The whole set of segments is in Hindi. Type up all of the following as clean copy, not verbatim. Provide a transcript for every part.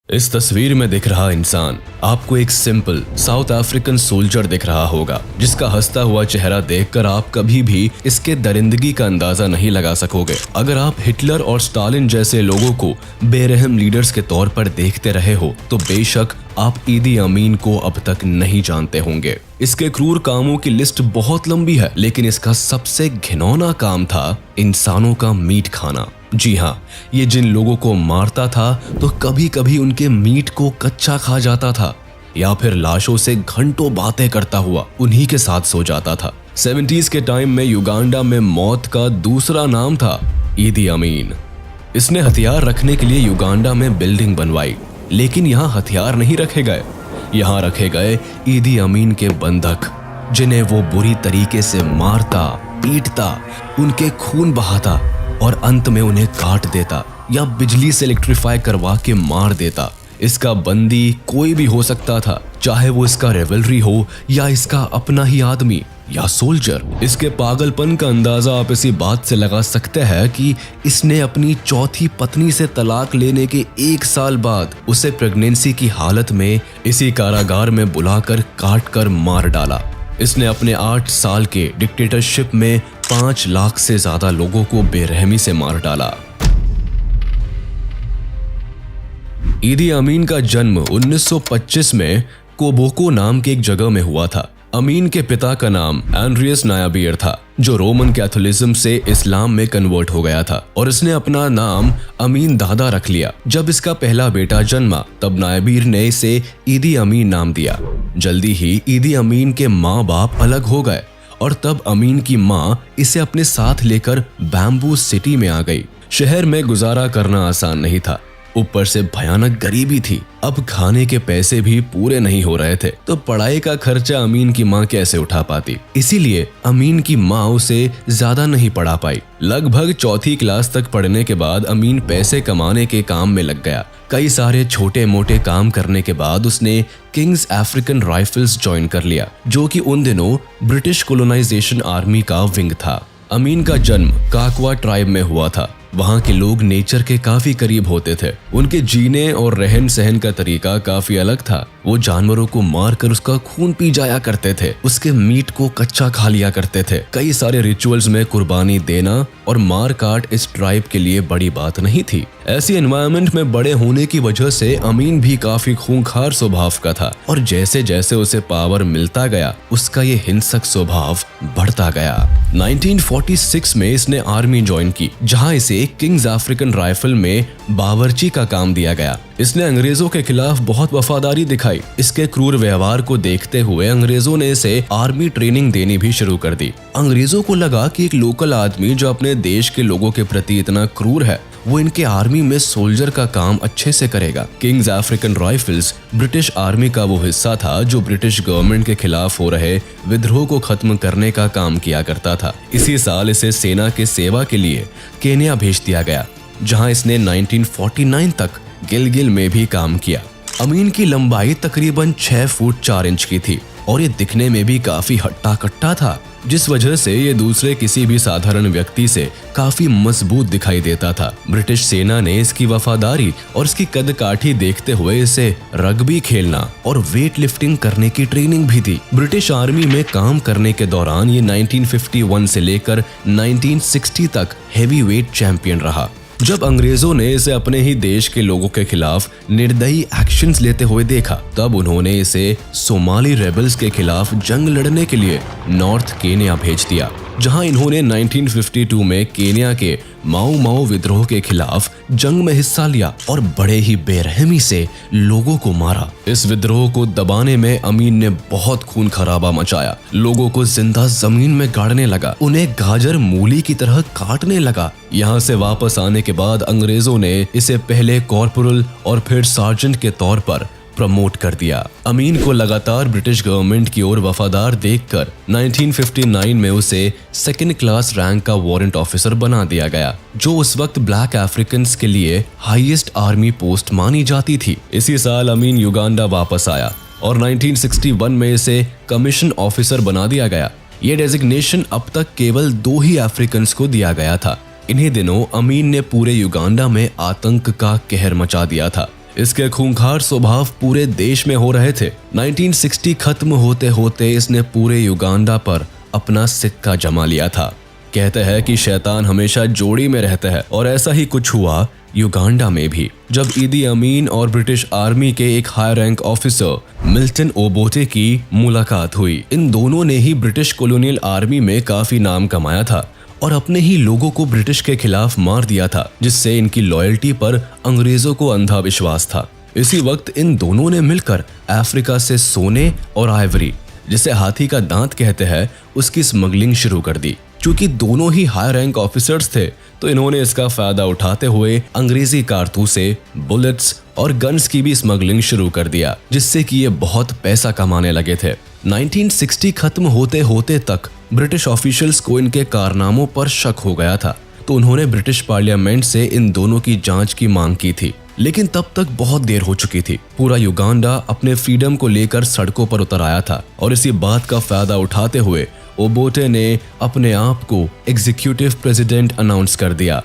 इस तस्वीर में दिख रहा इंसान आपको एक सिंपल साउथ अफ्रीकन सोल्जर दिख रहा होगा, जिसका हंसता हुआ चेहरा देखकर आप कभी भी इसके दरिंदगी का अंदाजा नहीं लगा सकोगे। अगर आप हिटलर और स्टालिन जैसे लोगों को बेरहम लीडर्स के तौर पर देखते रहे हो तो बेशक आप ईदी अमीन को अब तक नहीं जानते होंगे। इसके क्रूर कामों की लिस्ट बहुत लंबी है, लेकिन इसका सबसे घिनौना काम था इंसानों का मीट खाना। जी हाँ, ये जिन लोगों को मारता था तो कभी कभी उनके मीट को कच्चा खा जाता था या फिर लाशों से घंटों बातें करता हुआ उन्हीं के साथ सो जाता था। 70s के टाइम में युगांडा में मौत का दूसरा नाम था ईदी अमीन। इसने हथियार रखने के लिए युगांडा में बिल्डिंग बनवाई, लेकिन यहाँ हथियार नहीं रखे गए। यहाँ रखे गए ईदी अमीन के बंधक, जिन्हें वो बुरी तरीके से मारता, पीटता, उनके खून बहाता और अंत में उन्हें काट देता या बिजली से इलेक्ट्रीफाई करवा के मार देता। इसका बंदी कोई भी हो सकता था, चाहे वो इसका रेवलरी हो या इसका अपना ही आदमी या सोल्जर। इसके पागलपन का अंदाजा आप इसी बात से लगा सकते हैं कि इसने अपनी चौथी पत्नी से तलाक लेने के 1 साल बाद उसे प्रेगनेंसी की हालत में इसी कारागार में बुलाकर काट कर मार डाला। इसने अपने 8 साल के डिक्टेटरशिप में 5 लाख से ज्यादा लोगों को बेरहमी से मार डाला। ईदी अमीन का जन्म 1925 में कोबोको नाम की एक जगह में हुआ था। अमीन के पिता का नाम एंड्रियस नायाबीर था, जो रोमन कैथोलिज्म से इस्लाम में कन्वर्ट हो गया था, और इसने अपना नाम अमीन दादा रख लिया। जब इसका पहला बेटा जन्मा तब नायाबीर ने इसे ईदी अमीन नाम दिया। जल्दी ही ईदी अमीन के माँ बाप अलग हो गए और तब अमीन की माँ इसे अपने साथ लेकर बैम्बू सिटी में आ गई। शहर में गुजारा करना आसान नहीं था, ऊपर से भयानक गरीबी थी। अब खाने के पैसे भी पूरे नहीं हो रहे थे, तो पढ़ाई का खर्चा अमीन की माँ कैसे उठा पाती। इसीलिए अमीन की माँ उसे ज्यादा नहीं पढ़ा पाई। लगभग 4th क्लास तक पढ़ने के बाद अमीन पैसे कमाने के काम में लग गया। कई सारे छोटे मोटे काम करने के बाद उसने किंग्स अफ्रीकन राइफल्स ज्वाइन कर लिया, जो कि उन दिनों ब्रिटिश कोलोनाइजेशन आर्मी का विंग था। अमीन का जन्म काकवा ट्राइब में हुआ था। वहाँ के लोग नेचर के काफी करीब होते थे। उनके जीने और रहन सहन का तरीका काफी अलग था। वो जानवरों को मारकर उसका खून पी जाया करते थे, उसके मीट को कच्चा खा लिया करते थे। कई सारे रिचुअल्स में कुर्बानी देना और मार काट इस ट्राइब के लिए बड़ी बात नहीं थी। ऐसी एनवायरनमेंट में बड़े होने की वजह से अमीन भी काफी खूंखार स्वभाव का था, और जैसे जैसे उसे पावर मिलता गया उसका ये हिंसक स्वभाव बढ़ता गया। 1946 में इसने आर्मी ज्वाइन की, जहाँ इसे किंग्स अफ्रीकन राइफल में बावर्ची का काम दिया गया। इसने अंग्रेजों के खिलाफ बहुत वफादारी दिखाई। इसके क्रूर व्यवहार को देखते हुए अंग्रेजों ने इसे आर्मी ट्रेनिंग देनी भी शुरू कर दी। अंग्रेजों को लगा कि एक लोकल आदमी जो अपने देश के लोगों के प्रति इतना क्रूर है, वो इनके आर्मी में सोल्जर का काम अच्छे से करेगा। Kings African rifles British army का वो हिस्सा था जो ब्रिटिश गवर्नमेंट के खिलाफ हो रहे विद्रोह को खत्म करने का काम किया करता था। इसी साल इसे सेना के सेवा के लिए केन्या भेज दिया गया, जहां इसने 1949 तक गिलगिल में भी काम किया। अमीन की लंबाई तकरीबन 6 फुट 4 इंच की थी और ये दिखने में भी काफी हट्टा कट्टा था, जिस वजह से ये दूसरे किसी भी साधारण व्यक्ति से काफी मजबूत दिखाई देता था। ब्रिटिश सेना ने इसकी वफादारी और इसकी कदकाठी देखते हुए इसे रग्बी खेलना और वेट लिफ्टिंग करने की ट्रेनिंग भी दी। ब्रिटिश आर्मी में काम करने के दौरान ये 1951 से लेकर 1960 तक हेवी वेट चैंपियन रहा। जब अंग्रेजों ने इसे अपने ही देश के लोगों के खिलाफ निर्दयी एक्शंस लेते हुए देखा, तब उन्होंने इसे सोमाली रेबल्स के खिलाफ जंग लड़ने के लिए नॉर्थ केन्या भेज दिया, जहां इन्होंने 1952 में केन्या के माओ माओ विद्रोह के खिलाफ जंग में हिस्सा लिया और बड़े ही बेरहमी से लोगों को मारा। इस विद्रोह को दबाने में अमीन ने बहुत खून खराबा मचाया। लोगों को जिंदा जमीन में गाड़ने लगा, उन्हें गाजर मूली की तरह काटने लगा। यहाँ से वापस आने के बाद अंग्रेजों ने इसे पहले कॉर्पोरल और फिर सार्जेंट के तौर पर प्रमोट कर दिया। अमीन को लगातार ब्रिटिश गवर्नमेंट की ओर वफादार देखकर 1959 में उसे 2nd क्लास रैंक का वारंट ऑफिसर बना दिया गया, जो उस वक्त ब्लैक अफ्रीकन्स के लिए हाईएस्ट आर्मी पोस्ट मानी जाती थी। इसी साल अमीन युगांडा वापस आया और 1961 में इसे कमीशन ऑफिसर बना दिया गया। ये डेजिग्नेशन अब तक केवल 2 ही अफ्रीकन्स को दिया गया था। इन्हीं दिनों अमीन ने पूरे युगांडा में आतंक का कहर मचा दिया था। इसके खूंखार स्वभाव पूरे देश में हो रहे थे। 1960 खत्म होते होते इसने पूरे युगांडा पर अपना सिक्का जमा लिया था। कहते हैं कि शैतान हमेशा जोड़ी में रहता है और ऐसा ही कुछ हुआ युगांडा में भी, जब ईदी अमीन और ब्रिटिश आर्मी के एक high rank officer Milton Obote की मुलाकात हुई। इन दोनों ने ही ब्रिटिश कॉलोनियल आर्मी में काफी नाम कमाया था और अपने ही लोगों को ब्रिटिश के खिलाफ मार दिया था, जिससे इनकी लॉयल्टी पर अंग्रेजों को अंधा विश्वास था। इसी वक्त इन दोनों ने मिलकर अफ्रीका से सोने और आइवरी, जिसे हाथी का दांत कहते हैं, उसकी स्मगलिंग शुरू कर दी। क्योंकि दोनों ही हाई रैंक ऑफिसर्स थे तो इन्होंने इसका फायदा उठाते हुए अंग्रेजी कारतूसे, बुलेट्स और गन्स की भी स्मगलिंग शुरू कर दिया, जिससे कि ये बहुत पैसा कमाने लगे थे। 1960 खत्म होते होते तक ब्रिटिश ऑफिशियल्स को इनके कारनामों पर शक हो गया था, तो उन्होंने ब्रिटिश पार्लियामेंट से इन दोनों की जांच की मांग की थी। लेकिन तब तक बहुत देर हो चुकी थी। पूरा युगांडा अपने फ्रीडम को लेकर सड़कों पर उतर आया था और इसी बात का फायदा उठाते हुए ओबोटे ने अपने आप को एग्जीक्यूटिव प्रेसिडेंट अनाउंस कर दिया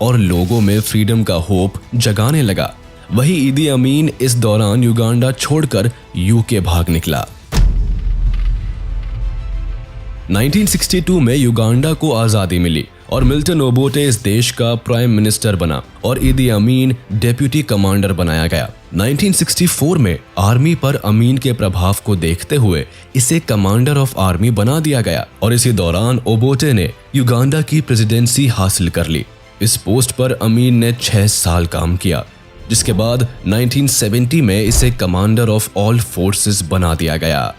और लोगों में फ्रीडम का होप जगाने लगा। वही ईदी अमीन इस दौरान युगांडा छोड़कर यूके भाग निकला। 1962 में युगांडा को आजादी मिली और मिल्टन ओबोटे इस देश का प्राइम मिनिस्टर बना और ईदी अमीन डेप्यूटी कमांडर बनाया गया। 1964 में आर्मी पर अमीन के प्रभाव को देखते हुए इसे कमांडर ऑफ आर्मी बना दिया गया और इसी दौरान ओबोटे ने युगांडा की प्रेसिडेंसी हासिल कर ली। इस पोस्ट पर अमीन ने 6 साल काम किया, जिसके बाद 1970 में इसे कमांडर ऑफ ऑल फोर्सेस बना दिया गया।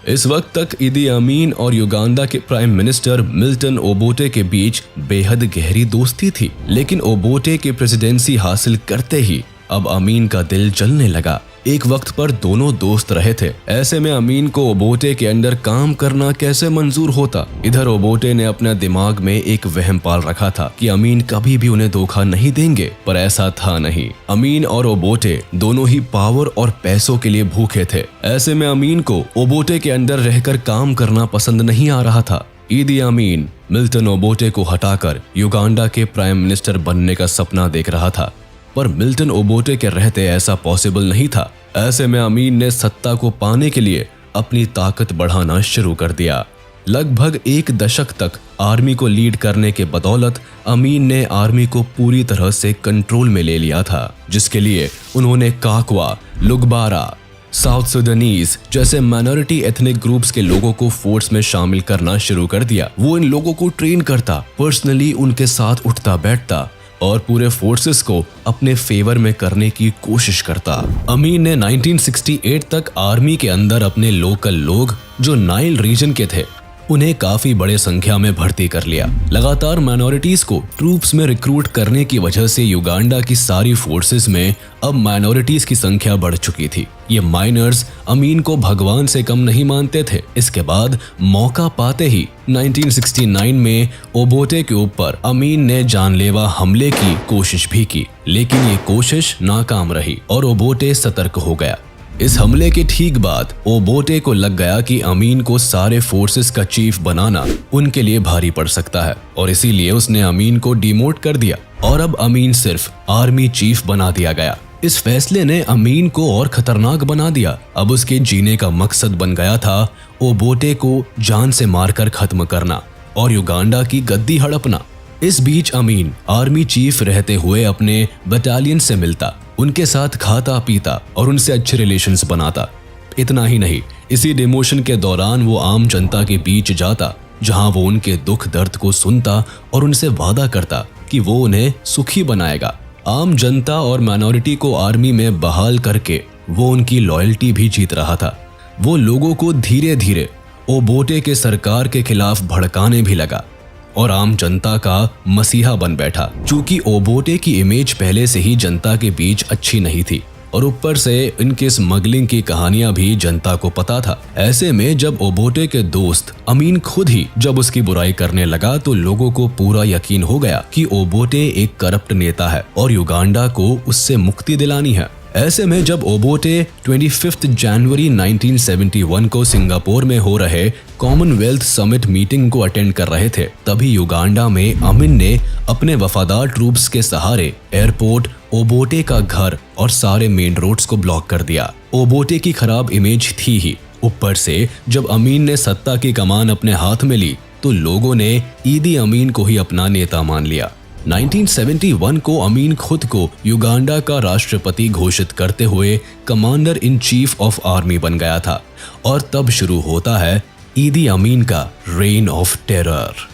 इस वक्त तक ईदी अमीन और युगांडा के प्राइम मिनिस्टर मिल्टन ओबोटे के बीच बेहद गहरी दोस्ती थी, लेकिन ओबोटे की प्रेसिडेंसी हासिल करते ही अब अमीन का दिल जलने लगा। एक वक्त पर दोनों दोस्त रहे थे, ऐसे में अमीन को ओबोटे के अंडर काम करना कैसे मंजूर होता। इधर ओबोटे ने अपने दिमाग में एक वहम पाल रखा था कि अमीन कभी भी उन्हें धोखा नहीं देंगे, पर ऐसा था नहीं। अमीन और ओबोटे दोनों ही पावर और पैसों के लिए भूखे थे। ऐसे में अमीन को ओबोटे के अंडर रहकर काम करना पसंद नहीं आ रहा था। ईदी अमीन मिल्टन ओबोटे को हटाकर युगांडा के प्राइम मिनिस्टर बनने का सपना देख रहा था, पर मिल्टन ओबोटे के रहते ऐसा पॉसिबल नहीं था। ऐसे में अमीन ने सत्ता को पाने के लिए अपनी ताकत बढ़ाना शुरू कर दिया। लगभग 1 दशक तक आर्मी को लीड करने के बदौलत अमीन ने आर्मी को पूरी तरह से कंट्रोल में ले लिया था, जिसके लिए उन्होंने काकवा, लुगबारा, साउथ सुडानीज जैसे माइनॉरिटी एथनिक ग्रुप्स के लोगों को फोर्स में शामिल करना शुरू कर दिया। वो इन लोगों को ट्रेन करता, पर्सनली उनके साथ उठता बैठता और पूरे फोर्सेस को अपने फेवर में करने की कोशिश करता। अमीन ने 1968 तक आर्मी के अंदर अपने लोकल लोग जो नाइल रीजन के थे उन्हें काफी बड़े संख्या में भर्ती कर लिया। लगातार माइनॉरिटीज को ट्रूप्स में रिक्रूट करने की वजह से युगांडा की सारी फोर्सेस में अब माइनॉरिटीज की संख्या बढ़ चुकी थी। ये माइनर्स अमीन को भगवान से कम नहीं मानते थे। इसके बाद मौका पाते ही 1969 में ओबोटे के ऊपर अमीन ने जानलेवा हमले की कोशिश भी की, लेकिन ये कोशिश नाकाम रही और ओबोटे सतर्क हो गया। इस हमले के ठीक बाद ओबोटे को लग गया कि अमीन को सारे फोर्सेस का चीफ बनाना उनके लिए भारी पड़ सकता है और इसीलिए उसने अमीन को डिमोट कर दिया और अब अमीन सिर्फ आर्मी चीफ बना दिया गया। इस फैसले ने अमीन को और खतरनाक बना दिया। अब उसके जीने का मकसद बन गया था ओबोटे को जान से मारकर खत्म करना और युगांडा की गद्दी हड़पना। इस बीच अमीन आर्मी चीफ रहते हुए अपने बटालियन से मिलता, उनके साथ खाता पीता और उनसे अच्छे रिलेशंस बनाता। इतना ही नहीं, इसी डिमोशन के दौरान वो आम जनता के बीच जाता, जहां वो उनके दुख दर्द को सुनता और उनसे वादा करता कि वो उन्हें सुखी बनाएगा। आम जनता और माइनॉरिटी को आर्मी में बहाल करके वो उनकी लॉयल्टी भी जीत रहा था। वो लोगों को धीरे धीरे ओबोटे के सरकार के खिलाफ भड़काने भी लगा और आम जनता का मसीहा बन बैठा। चूंकि ओबोटे की इमेज पहले से ही जनता के बीच अच्छी नहीं थी और ऊपर से इनके स्मगलिंग की कहानियां भी जनता को पता था। ऐसे में जब ओबोटे के दोस्त अमीन खुद ही जब उसकी बुराई करने लगा तो लोगों को पूरा यकीन हो गया कि ओबोटे एक करप्ट नेता है और युगांडा को उससे मुक्ति दिलानी है। ऐसे में जब ओबोटे 25 जनवरी 1971 को सिंगापुर में हो रहे कॉमनवेल्थ समिट मीटिंग को अटेंड कर रहे थे, तभी युगांडा में अमीन ने अपने वफादार ट्रूप्स के सहारे एयरपोर्ट, ओबोटे का घर और सारे मेन रोड्स को ब्लॉक कर दिया। ओबोटे की खराब इमेज थी ही, ऊपर से जब अमीन ने सत्ता की कमान अपने हाथ में ली तो लोगों ने ईदी अमीन को ही अपना नेता मान लिया। 1971 को अमीन खुद को युगांडा का राष्ट्रपति घोषित करते हुए commander in chief of army बन गया था और तब शुरू होता है ईदी अमीन का रेन ऑफ टेरर।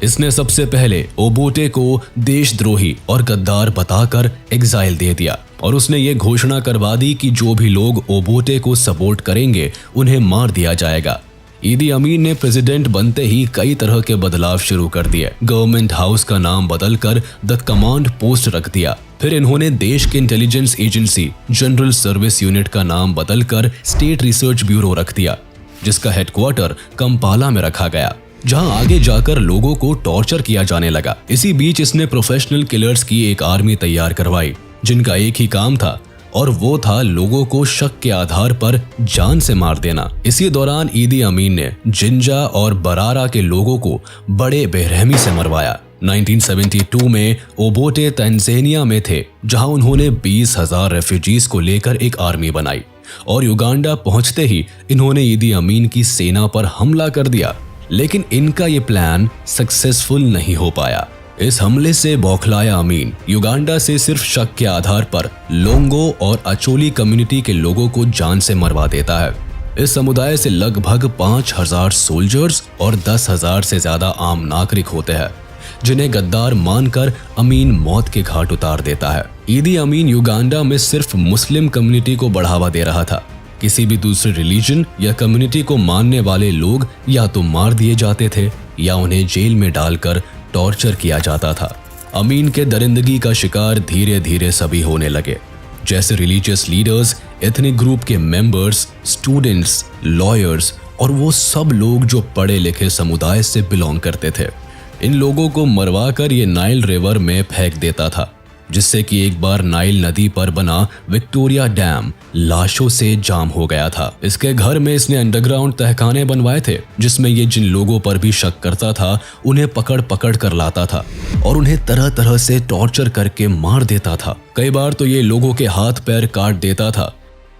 इसने सबसे पहले ओबोटे को देशद्रोही और गद्दार बताकर एग्जाइल दे दिया और उसने ये घोषणा करवा दी कि जो भी लोग ओबोटे को सपोर्ट करेंगे उन्हें मार दिया जाएगा। ईदी अमीन ने प्रेसिडेंट बनते ही कई तरह के बदलाव शुरू कर दिए। गवर्नमेंट हाउस का नाम बदलकर द कमांड पोस्ट रख दिया। फिर इन्होंने देश के intelligence agency general service unit का नाम बदलकर स्टेट रिसर्च ब्यूरो रख दिया, जिसका हेडक्वार्टर कंपाला में रखा गया, जहां आगे जाकर लोगों को टॉर्चर किया जाने लगा। इसी बीच इसने प्रोफेशनल किलर्स की एक आर्मी तैयार करवाई, जिनका एक ही काम था और वो था लोगों को शक के आधार पर जान से मार देना। इसी दौरान ईदी अमीन ने जिंजा और बरारा के लोगों को बड़े बेरहमी से मरवाया। 1972 में ओबोटे तंजानिया में थे, जहां उन्होंने 20,000 रेफ्यूजीज को लेकर एक आर्मी बनाई और युगांडा पहुंचते ही इन्होंने ईदी अमीन की सेना पर हमला कर दिया। लेकिन इनका ये प्लान सक्सेसफुल नहीं हो पाया। इस हमले से बौखलाया अमीन युगांडा से सिर्फ शक के आधार पर लोंगो और अचोली कम्युनिटी के लोगों को जान से मरवा देता है। इस समुदाय से लगभग 5,000 सोल्जर्स और 10,000 से ज्यादा आम नागरिक होते हैं, जिन्हें गद्दार मानकर अमीन मौत के घाट उतार देता है। ईदी अमीन युगांडा में सिर्फ मुस्लिम कम्युनिटी को बढ़ावा दे रहा था। किसी भी दूसरे रिलीजन या कम्युनिटी को मानने वाले लोग या तो मार दिए जाते थे या उन्हें जेल में डालकर टॉर्चर किया जाता था। अमीन के दरिंदगी का शिकार धीरे धीरे सभी होने लगे, जैसे रिलीजियस लीडर्स, एथनिक ग्रुप के मेंबर्स, स्टूडेंट्स, लॉयर्स और वो सब लोग जो पढ़े लिखे समुदाय से बिलोंग करते थे। इन लोगों को मरवाकर ये नाइल रिवर में फेंक देता था, जिससे कि एक बार नाइल नदी पर बना विक्टोरिया डैम लाशों से जाम हो गया था। इसके घर में इसने अंडरग्राउंड तहखाने बनवाए थे, जिसमें ये जिन लोगों पर भी शक करता था उन्हें पकड़ पकड़ कर लाता था और उन्हें तरह तरह से टॉर्चर करके मार देता था। कई बार तो ये लोगों के हाथ पैर काट देता था,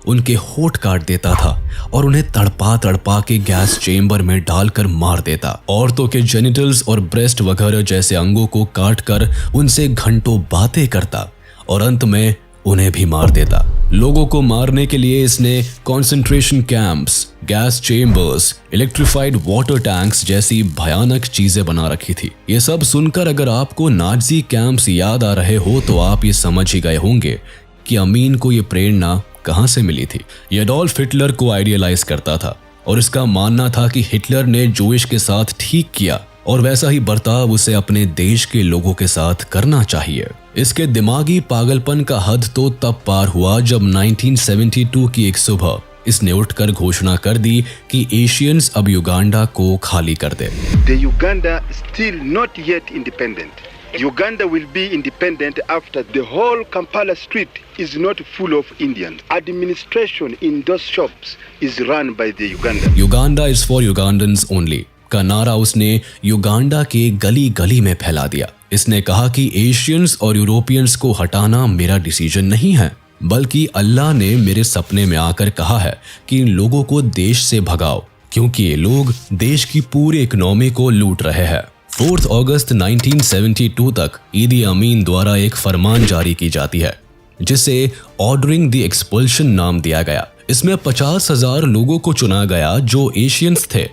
उनके होठ काट देता था और उन्हें तड़पा तड़पा के गैस चेम्बर में डालकर मार देता। औरतों के जेनिटल्स और ब्रेस्ट वगैरह जैसे अंगों को काट कर उनसे घंटों बातें करता और अंत में उन्हें भी मार देता। लोगों को मारने के लिए इसने concentration camps, gas chambers, electrified water tanks जैसी भयानक चीजें बना रखी थी। ये सब सुनकर अगर आपको नाजी कैंप्स याद आ रहे हो तो आप ये समझ ही गए होंगे कि अमीन को ये प्रेरणा कहां से मिली थी। ये एडोल्फ हिटलर को आइडियलाइज करता था और इसका मानना था कि हिटलर ने जूइश के साथ ठीक किया और वैसा ही बर्ताव उसे अपने देश के लोगों के साथ करना चाहिए। इसके दिमागी पागलपन का हद तो तब पार हुआ जब 1972 की एक सुबह इसने उठकर घोषणा कर दी कि एशियंस अब युगांडा को खाली कर दे। The Uganda still not yet independent. Uganda will be independent after the whole Kampala street is not full of Indians. Administration in those shops is run by the Uganda. Uganda is for Ugandans only का नारा उसने युगांडा के गली गली में फैला दिया। इसने कहा कि एशियंस और यूरोपियंस को हटाना मेरा डिसीजन नहीं है, बल्कि अल्लाह ने मेरे सपने में आकर कहा है कि इन लोगों को देश से भगाओ, क्योंकि ये लोग देश की पूरी इकोनॉमी को लूट रहे हैं। 4 अगस्त 1972 तक ईदी अमीन द्वारा एक फरमान जारी की जाती है, जिसे ऑर्डरिंग द एक्सपल्शन नाम दिया गया। इसमें 50,000 लोगों को चुना गया जो एशियंस थे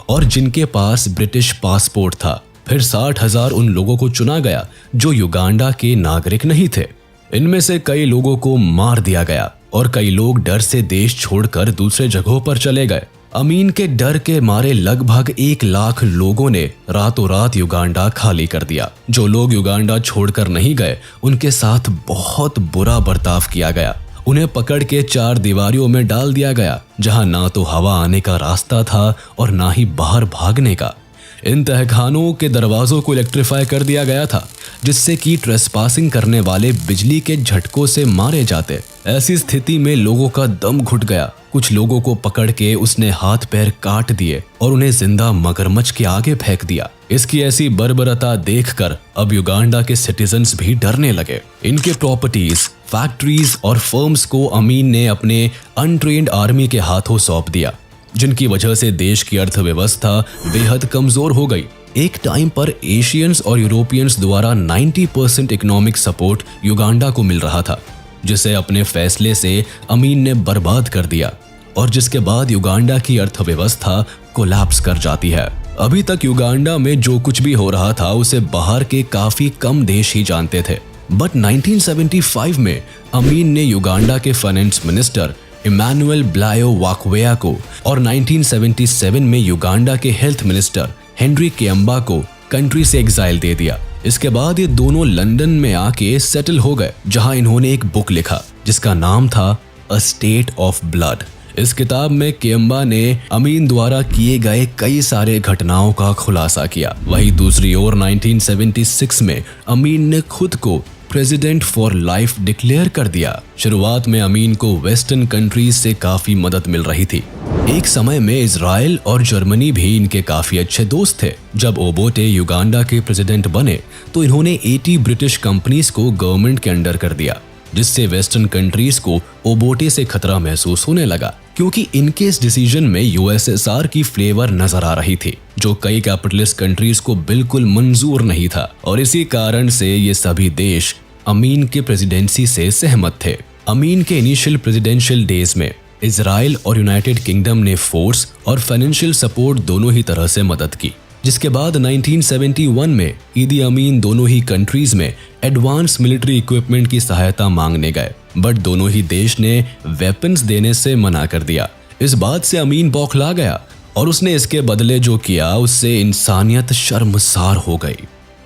और जिनके पास ब्रिटिश पासपोर्ट था। फिर 60,000 उन लोगों को चुना गया जो युगांडा के नागरिक नहीं थे। इनमें से कई लोगों को मार दिया गया और कई लोग डर से देश छोड़कर दूसरे जगहों पर चले गए। अमीन के डर के मारे लगभग 1 लाख लोगों ने रातों रात युगांडा खाली कर दिया। जो लोग युगांडा छोड़कर नहीं गए उनके साथ बहुत बुरा बर्ताव किया गया। उन्हें पकड़ के 4 दीवारियों में डाल दिया गया, जहां ना तो हवा आने का रास्ता था और ना ही बाहर भागने का। इन तहखानों के दरवाजों को इलेक्ट्रीफाई कर दिया गया था, जिससे कि ट्रेसपासिंग करने वाले बिजली के झटकों से मारे जाते। ऐसी स्थिति में लोगों का दम घुट गया। कुछ लोगों को पकड़ के उसने हाथ पैर काट दिए और उन्हें जिंदा मगरमच्छ के आगे फेंक दिया। इसकी ऐसी बर्बरता देखकर अब युगांडा के सिटीजन्स भी डरने लगे। इनके प्रॉपर्टीज, फैक्ट्रीज और फर्म्स को अमीन ने अपने अनट्रेन्ड आर्मी के हाथों सौंप दिया, जिनकी वजह से देश की अर्थव्यवस्था बेहद कमजोर हो गई। एक टाइम पर एशियंस और यूरोपियंस द्वारा 90% इकोनॉमिक सपोर्ट युगांडा को मिल रहा था, जिसे अपने फैसले से अमीन ने बर्बाद कर दिया और जिसके बाद युगांडा की अर्थव्यवस्था कोलैप्स कर जाती है। अभी तक युगांडा में जो कुछ भी हो रहा था उसे बाहर के काफी कम देश ही जानते थे। बट 1975 में अमीन ने युगांडा के फाइनेंस मिनिस्टर इमैनुअल ब्लायो वाकवेया को और 1977 में युगांडा के हेल्थ मिनिस्टर हेनरी कियम्बा को कंट्री से एग्जाइल दे दिया। इसके बाद ये दोनों लंदन में आके सेटल हो गए, जहां इन्होंने एक बुक लिखा जिसका नाम था अ स्टेट ऑफ ब्लड। इस किताब में कियम्बा ने अमीन द्वारा किए गए कई सारे घटनाओं का खुलासा किया। वहीं दूसरी ओर 1976 में अमीन ने खुद को प्रेसिडेंट फॉर लाइफ डिक्लेयर कर दिया। शुरुआत में अमीन को वेस्टर्न कंट्रीज से काफी मदद मिल रही थी। एक समय में इजराइल और जर्मनी भी इनके काफी अच्छे दोस्त थे। जब ओबोटे युगांडा के प्रेसिडेंट बने तो इन्होंने 80 ब्रिटिश कंपनीज को गवर्नमेंट के अंडर कर दिया, जिससे वेस्टर्न कंट्रीज को ओबोटे से खतरा महसूस होने लगा, क्योंकि इनके इस डिसीजन में यूएसएसआर की फ्लेवर नजर आ रही थी, जो कई कैपिटलिस्ट कंट्रीज को बिल्कुल मंजूर नहीं था। और इसी कारण से ये सभी देश अमीन के प्रेसिडेंसी से सहमत थे। अमीन के इनिशियल प्रेसिडेंशियल डेज में इजराइल और यूनाइटेड किंगडम ने फोर्स और फाइनेंशियल सपोर्ट दोनों ही तरह से मदद की, जिसके बाद 1971 में ईदी अमीन दोनों ही कंट्रीज में एडवांस मिलिट्री इक्विपमेंट की सहायता मांगने गए, बट दोनों ही देश ने वेपन्स देने से मना कर दिया। इस बात से अमीन बौखला गया और उसने इसके बदले जो किया उससे इंसानियत शर्मसार हो गई।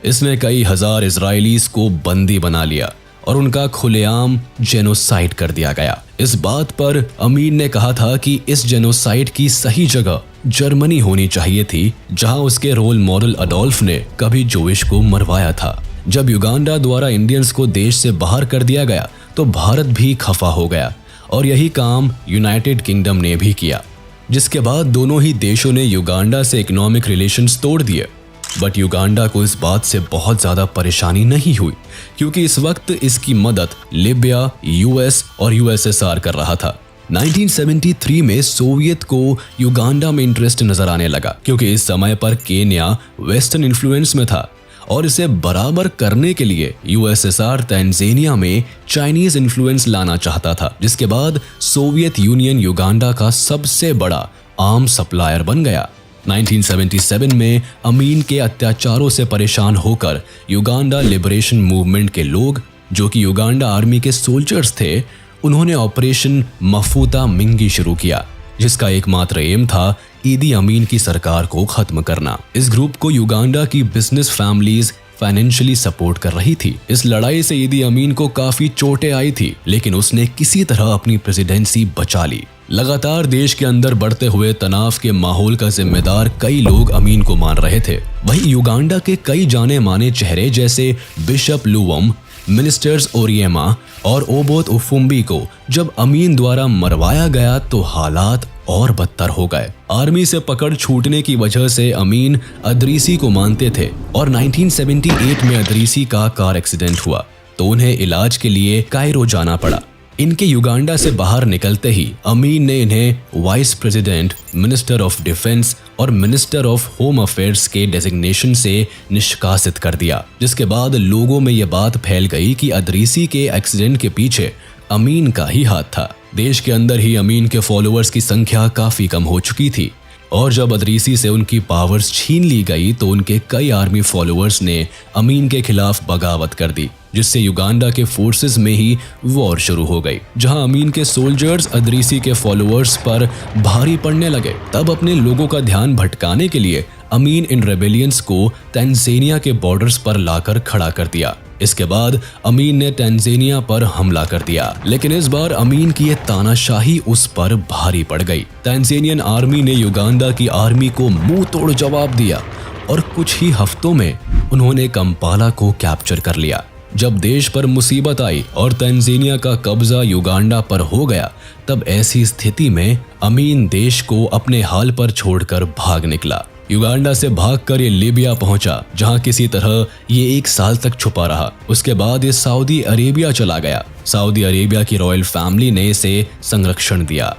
इसने कई हजार इजरायलीज को बंदी बना लिया और उनका खुलेआम जेनोसाइड कर दिया गया। इस बात पर अमीन ने कहा था कि इस जेनोसाइड की सही जगह जर्मनी होनी चाहिए थी, जहां उसके रोल मॉडल अडोल्फ ने कभी जोइश को मरवाया था। जब युगांडा द्वारा इंडियंस को देश से बाहर कर दिया गया तो भारत भी खफा हो गया और यही काम यूनाइटेड किंगडम ने भी किया, जिसके बाद दोनों ही देशों ने युगांडा से इकोनॉमिक रिलेशंस तोड़ दिए। बट युगांडा को इस बात से बहुत ज्यादा परेशानी नहीं हुई, क्योंकि इस वक्त इसकी मदद लिबिया, यूएस और यूएसएसआर कर रहा था। 1973 में सोवियत को युगांडा में इंटरेस्ट नजर आने लगा, क्योंकि इस समय पर केन्या वेस्टर्न इन्फ्लुएंस में था और इसे बराबर करने के लिए यूएसएसआर तंजानिया में चाइनीज इन्फ्लुएंस लाना चाहता था, जिसके बाद सोवियत यूनियन युगांडा का सबसे बड़ा आर्म सप्लायर बन गया। 1977 में अमीन के अत्याचारों से परेशान होकर युगांडा लिबरेशन मूवमेंट के लोग, जो कि युगांडा आर्मी के सोल्जर्स थे, उन्होंने ऑपरेशन मफूता मिंगी शुरू किया, जिसका एकमात्र एम था ईदी अमीन की सरकार को खत्म करना। इस ग्रुप को युगांडा की बिजनेस फैमिलीज फाइनेंशियली सपोर्ट कर रही थी। इस लड़ाई से ईदी अमीन को काफी चोटें आई थी, लेकिन उसने किसी तरह अपनी प्रेसिडेंसी बचा ली। लगातार देश के अंदर बढ़ते हुए तनाव के माहौल का जिम्मेदार कई लोग अमीन को मान रहे थे। वहीं युगांडा के कई जाने माने चेहरे जैसे बिशप लुवम, मिनिस्टर्स ओरिएमा और ओबोत उफुम्बी को जब अमीन द्वारा मरवाया गया तो हालात और बदतर हो गए। आर्मी से पकड़ छूटने की वजह से अमीन अदरीसी को मानते थे और 1978 में अदरीसी का कार एक्सीडेंट हुआ तो उन्हें इलाज के लिए कायरो जाना पड़ा। इनके युगांडा से बाहर निकलते ही अमीन ने इन्हें vice president, minister of defence और मिनिस्टर ऑफ होम अफेयर्स के डेजिग्नेशन से निष्कासित कर दिया, जिसके बाद लोगों में यह बात फैल गई कि अदरीसी के एक्सीडेंट के पीछे अमीन का ही हाथ था। देश के अंदर ही अमीन के फॉलोअर्स की संख्या काफी कम हो चुकी थी और जब अदरीसी से उनकी पावर्स छीन ली गई तो उनके कई आर्मी फॉलोअर्स ने अमीन के खिलाफ बगावत कर दी, जिससे युगांडा के फोर्सेस में ही वॉर शुरू हो गई, जहां अमीन के सोल्जर्स अदरीसी के फॉलोअर्स पर भारी पड़ने लगे। तब अपने लोगों का ध्यान भटकाने के लिए अमीन इन रेबेलियंस को तंजानिया के बॉर्डर्स पर लाकर खड़ा कर दिया। इसके बाद अमीन ने तंजानिया पर हमला कर दिया, लेकिन इस बार अमीन की ये तानाशाही उस पर भारी पड़ गई। तंजानियन आर्मी ने युगांडा की आर्मी को मुंह तोड़ जवाब दिया और कुछ ही हफ्तों में उन्होंने कंपाला को कैप्चर कर लिया। जब देश पर मुसीबत आई और तंजानिया का कब्जा युगांडा पर हो गया, तब ऐसी स्थिति में अमीन देश को अपने हाल पर छोड़कर भाग निकला। युगांडा से भागकर ये लीबिया पहुंचा, जहां किसी तरह ये 1 साल तक छुपा रहा। उसके बाद ये सऊदी अरेबिया चला गया। सऊदी अरेबिया की रॉयल फैमिली ने इसे संरक्षण दिया,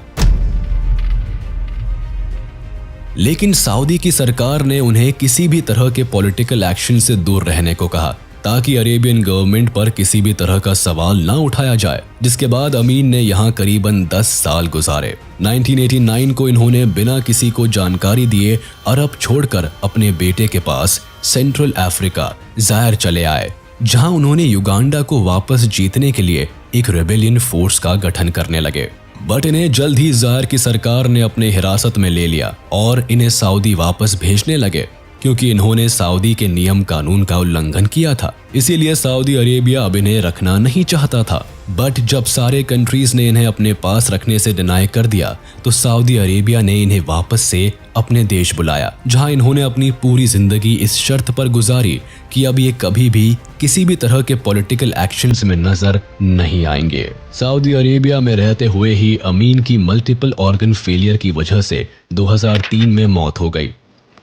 लेकिन सऊदी की सरकार ने उन्हें किसी भी तरह के पॉलिटिकल एक्शन से दूर रहने को कहा, ताकि अरेबियन गवर्नमेंट पर किसी भी तरह का सवाल ना उठाया जाए। जिसके बाद अमीन ने यहाँ करीबन 10 साल गुजारे। 1989 को इन्होंने बिना किसी को जानकारी दिए अरब छोड़कर अपने बेटे के पास सेंट्रल अफ्रीका जायर चले आए, जहां उन्होंने युगांडा को वापस जीतने के लिए एक रेबेलियन फोर्स का गठन करने लगे। बट इन्हें जल्द ही जायर की सरकार ने अपने हिरासत में ले लिया और इन्हें सऊदी वापस भेजने लगे, क्योंकि इन्होंने सऊदी के नियम कानून का उल्लंघन किया था। इसीलिए सऊदी अरेबिया अब इन्हें रखना नहीं चाहता था। बट जब सारे कंट्रीज ने इन्हें अपने पास रखने से डिनाई कर दिया, तो सऊदी अरेबिया ने इन्हें वापस से अपने देश बुलाया, जहां इन्होंने अपनी पूरी जिंदगी इस शर्त पर गुजारी कि अब ये कभी भी किसी भी तरह के पॉलिटिकल एक्शंस में नजर नहीं आएंगे। सऊदी अरेबिया में रहते हुए ही अमीन की मल्टीपल ऑर्गन फेलियर की वजह से 2003 में मौत हो गई,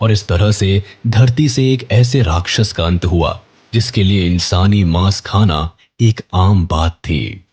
और इस तरह से धरती से एक ऐसे राक्षस का अंत हुआ जिसके लिए इंसानी मांस खाना एक आम बात थी।